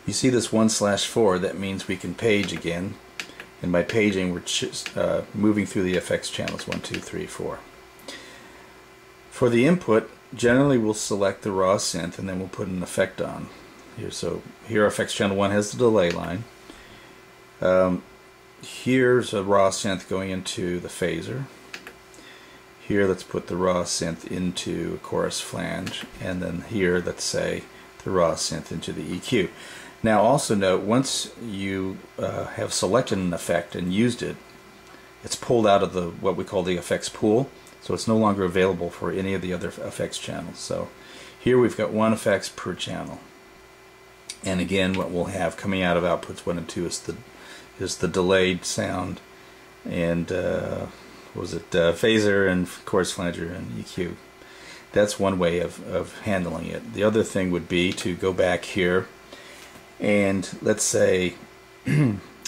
You see this 1/4, that means we can page again, and by paging we're moving through the FX channels 1, 2, 3, 4. For the input, generally we'll select the raw synth and then we'll put an effect on here. So here FX channel 1 has the delay line. Here's a raw synth going into the phaser. Here let's put the raw synth into a chorus flange, and then here let's say the raw synth into the EQ. Now also note, once you have selected an effect and used it, it's pulled out of the what we call the effects pool, so it's no longer available for any of the other effects channels. So here we've got one effects per channel, and again what we'll have coming out of outputs 1 and 2 is the delayed sound and phaser and chorus flanger and EQ. That's one way of handling it. The other thing would be to go back here, and let's say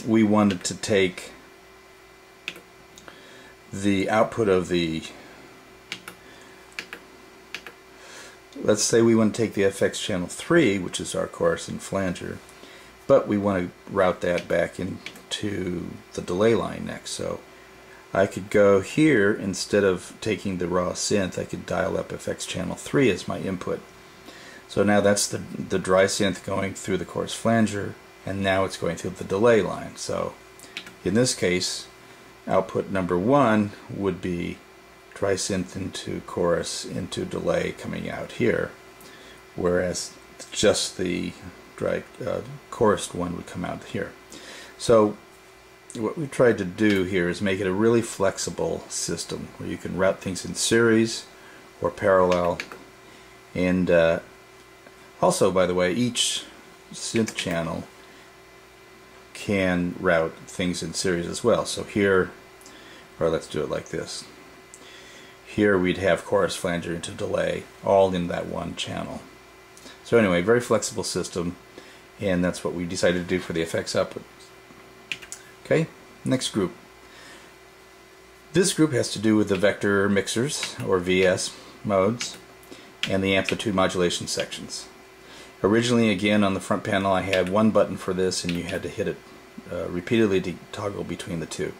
we wanted to take the output of the, let's say we want to take the FX channel 3, which is our chorus and flanger, but we want to route that back into the delay line next. So I could go here, instead of taking the raw synth, I could dial up FX channel 3 as my input. So now that's the dry synth going through the chorus flanger, and now it's going through the delay line. So in this case, output number 1 would be dry synth into chorus into delay coming out here, whereas just the dry chorused one would come out here. So what we tried to do here is make it a really flexible system where you can route things in series or parallel, and also, by the way, each synth channel can route things in series as well. So here, or let's do it like this. Here we'd have chorus flanger into delay all in that one channel. So anyway, very flexible system, and that's what we decided to do for the effects output. Okay, next group. This group has to do with the vector mixers, or VS modes, and the amplitude modulation sections. Originally, again, on the front panel I had one button for this, and you had to hit it repeatedly to toggle between the two.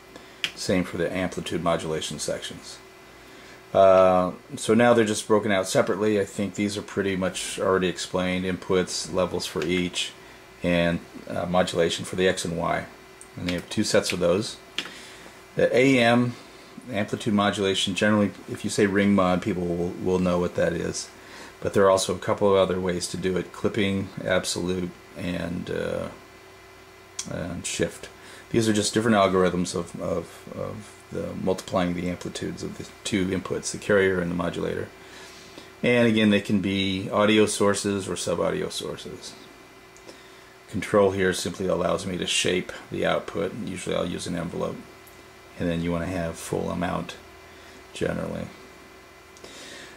Same for the amplitude modulation sections. So now they're just broken out separately. I think these are pretty much already explained. Inputs, levels for each, and modulation for the X and Y. And they have two sets of those. The AM, amplitude modulation, generally if you say ring mod, people will know what that is. But there are also a couple of other ways to do it: clipping, absolute, and shift. These are just different algorithms of multiplying the amplitudes of the two inputs, the carrier and the modulator. And again, they can be audio sources or sub-audio sources. Control here simply allows me to shape the output. Usually I'll use an envelope, and then you want to have full amount generally.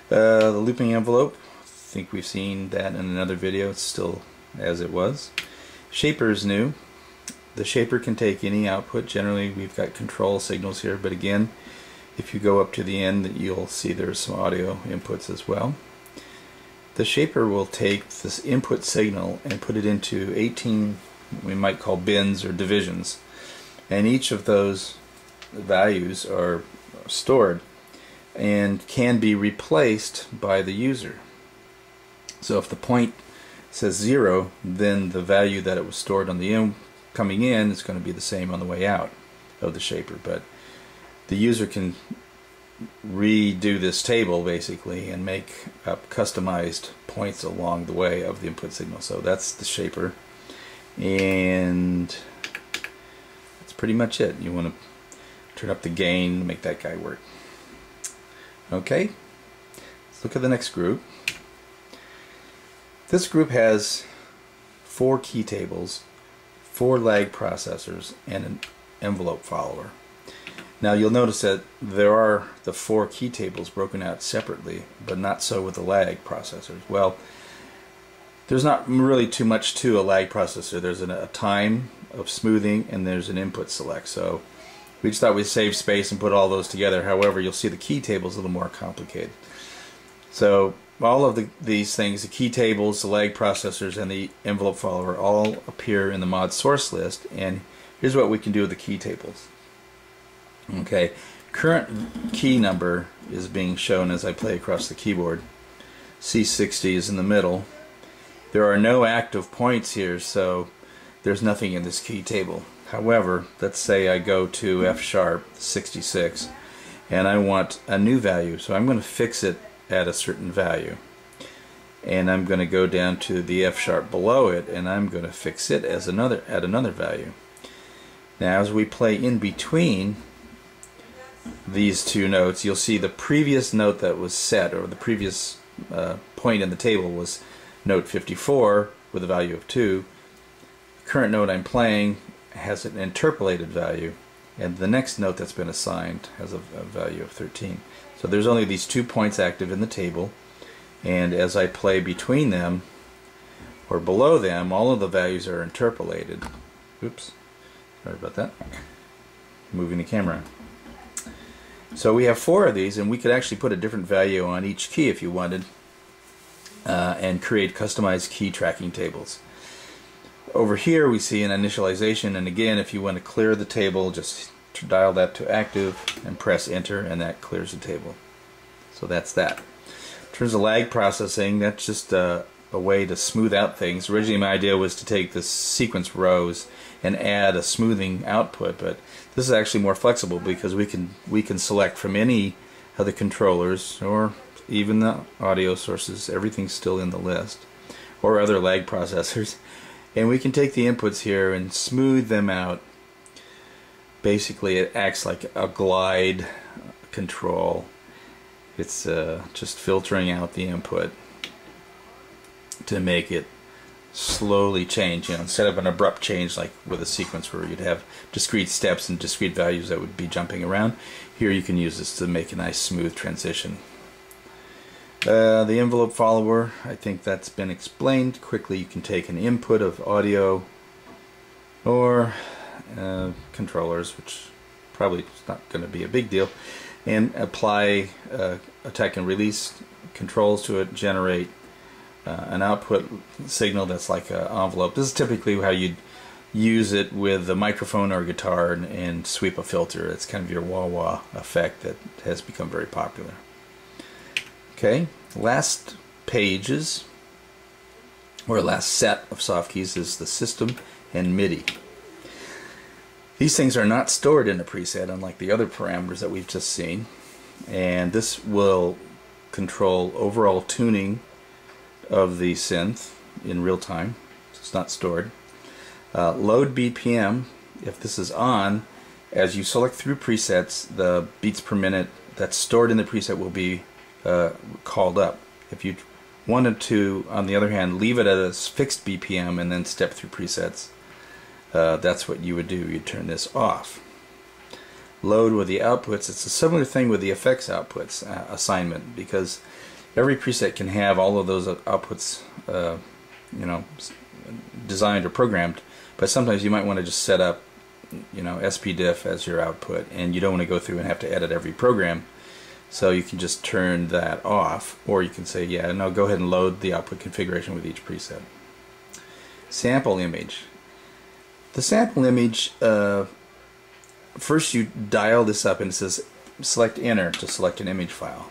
The looping envelope, I think we've seen that in another video. It's still as it was. Shaper is new. The shaper can take any output. Generally we've got control signals here, but again, if you go up to the end, you'll see there's some audio inputs as well. The shaper will take this input signal and put it into 18, we might call bins or divisions, and each of those values are stored and can be replaced by the user. So if the point says 0, then the value that it was stored on the coming in is going to be the same on the way out of the shaper, but the user can redo this table basically and make up customized points along the way of the input signal. So that's the shaper, and that's pretty much it. You want to turn up the gain to make that guy work. Okay, let's look at the next group. This group has 4 key tables, 4 lag processors, and an envelope follower. Now you'll notice that there are the 4 key tables broken out separately, but not so with the lag processors. Well, there's not really too much to a lag processor. There's a time of smoothing, and there's an input select. So we just thought we'd save space and put all those together. However, you'll see the key table is a little more complicated. So all of these things, the key tables, the lag processors, and the envelope follower, all appear in the mod source list. And here's what we can do with the key tables. Okay, current key number is being shown as I play across the keyboard. C60 is in the middle. There are no active points here, so there's nothing in this key table. However, let's say I go to F sharp 66 and I want a new value, so I'm going to fix it at a certain value, and I'm going to go down to the F sharp below it and I'm going to fix it as at another value. Now as we play in between these two notes, you'll see the previous note that was set, or the previous point in the table, was note 54 with a value of 2. The current note I'm playing has an interpolated value, and the next note that's been assigned has a value of 13. So there's only these 2 points active in the table, and as I play between them or below them, all of the values are interpolated. Oops, sorry about that. Moving the camera. So we have 4 of these, and we could actually put a different value on each key if you wanted, and create customized key tracking tables. Over here we see an initialization, and again, if you want to clear the table, just dial that to active and press enter, and that clears the table. So that's that. In terms of lag processing, that's just a way to smooth out things. Originally my idea was to take the sequence rows and add a smoothing output, but this is actually more flexible because we can select from any of the controllers or even the audio sources. Everything's still in the list, or other lag processors, and we can take the inputs here and smooth them out. Basically it acts like a glide control. It's just filtering out the input to make it slowly change, instead of an abrupt change like with a sequence where you'd have discrete steps and discrete values that would be jumping around. Here you can use this to make a nice smooth transition. The envelope follower, I think that's been explained. Quickly, you can take an input of audio or controllers, which probably is not going to be a big deal, and apply attack and release controls to it, generate an output signal that's like an envelope. This is typically how you'd use it with a microphone or a guitar and sweep a filter. It's kind of your wah-wah effect that has become very popular. Okay, last pages, or last set of soft keys, is the system and MIDI. These things are not stored in a preset, unlike the other parameters that we've just seen, and this will control overall tuning of the synth in real time, so it's not stored. Load BPM, if this is on, as you select through presets, the beats per minute that's stored in the preset will be called up. If you wanted to, on the other hand, leave it at a fixed BPM and then step through presets, that's what you would do. You'd turn this off. Load with the outputs, it's a similar thing with the effects outputs assignment, because every preset can have all of those outputs designed or programmed, but sometimes you might want to just set up SPDIF as your output, and you don't want to go through and have to edit every program, so you can just turn that off, or you can say, yeah, no, go ahead and load the output configuration with each preset. Sample image. The sample image, first you dial this up and it says select enter to select an image file.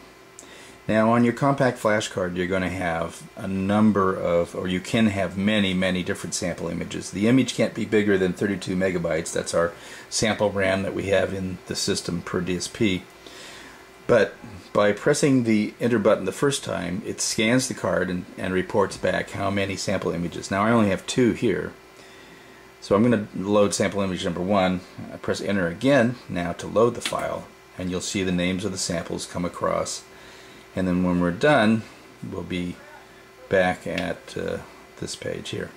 Now on your compact flash card you're going to have a number of, or you can have many different sample images. The image can't be bigger than 32 megabytes. That's our sample RAM that we have in the system per DSP. But by pressing the enter button the first time, it scans the card and reports back how many sample images. Now I only have 2 here, so I'm going to load sample image number 1. I press enter again now to load the file, and you'll see the names of the samples come across. And then when we're done, we'll be back at this page here.